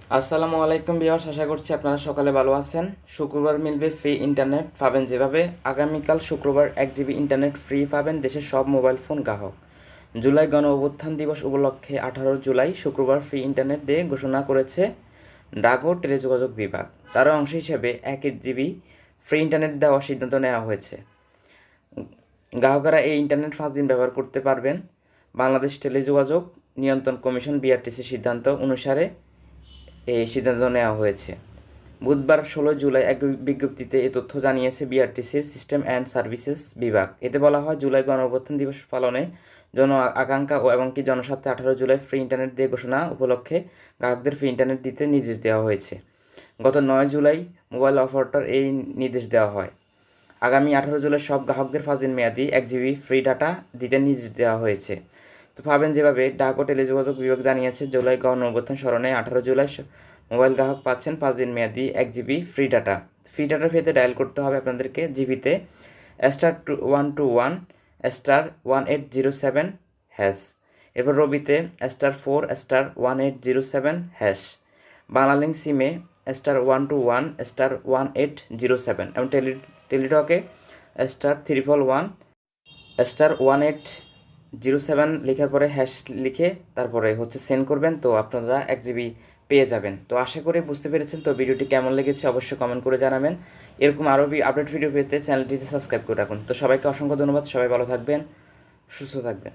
আসসালামু আলাইকুম ভিউয়ার্স, আশা করছি আপনারা সকালে ভালো আছেন। শুক্রবার মিলবে ফ্রি ইন্টারনেট পাবেন যেভাবে আগামীকাল শুক্রবার 1 জিবি ইন্টারনেট ফ্রি পাবেন দেশের সব মোবাইল ফোন গ্রাহক। জুলাই গণ অভ্যুত্থান দিবস উপলক্ষে 18 জুলাই শুক্রবার ফ্রি ইন্টারনেট দিয়ে ঘোষণা করেছে ডাক ও টেলিযোগাযোগ বিভাগ। তার অংশ হিসেবে 1 জিবি ফ্রি ইন্টারনেট দেওয়ার সিদ্ধান্ত নেওয়া হয়েছে। গ্রাহকেরা এই ইন্টারনেট 5 দিন ব্যবহার করতে পারবেন। বাংলাদেশ টেলিযোগাযোগ নিয়ন্ত্রণ কমিশন বিআরটিসির সিদ্ধান্ত অনুসারে এই সিদ্ধান্ত নেওয়া হয়েছে। বুধবার 16 জুলাই এক বিজ্ঞপ্তিতে এ তথ্য জানিয়েছে বিআরটিসির সিস্টেম অ্যান্ড সার্ভিসেস বিভাগ। এতে বলা হয়, জুলাই গণঅভ্যুত্থান দিবস পালনে জন আকাঙ্ক্ষা ও এমনকি জনস্বার্থে 18 জুলাই ফ্রি ইন্টারনেট দিয়ে ঘোষণা উপলক্ষে গ্রাহকদের ফ্রি ইন্টারনেট দিতে নির্দেশ দেওয়া হয়েছে। গত 9 জুলাই মোবাইল অপারেটর এই নির্দেশ দেওয়া হয়। আগামী 18 জুলাই সব গ্রাহকদের 5 দিন মেয়াদি 1 জিবি ফ্রি ডাটা দিতে নির্দেশ দেওয়া হয়েছে। তো পাবেন যেভাবে ডাক ও টেলিযোগাযোগ বিভাগ জানিয়েছে, জুলাই গণঅভ্যুত্থান স্মরণে 18 জুলাই মোবাইল গ্রাহক পাচ্ছেন 5 দিন মেয়াদি 1 GB free data. Free data পেতে ডায়াল করতে হবে আপনাদেরকে জিবিতে *121 *1807 হ্যাশ, এরপর রবিতে *4 *1807 হ্যাশ, বাংলালিংক সিমে *121 *1807 এবং টেলিটকে *311 *1807 লেখার পরে হ্যাশ লিখে তারপরে সেন্ড করবেন। তো আপনারা 1 জিবি পেয়ে যাবেন। তো আশা করি বুঝতে পেরেছেন। তো ভিডিওটি কেমন লেগেছে অবশ্যই কমেন্ট করে জানাবেন। এরকম আরও আপডেট ভিডিও পেতে চ্যানেলটিতে সাবস্ক্রাইব করে রাখুন। তো সবাইকে অসংখ্য ধন্যবাদ। সবাই ভালো থাকবেন, সুস্থ থাকবেন।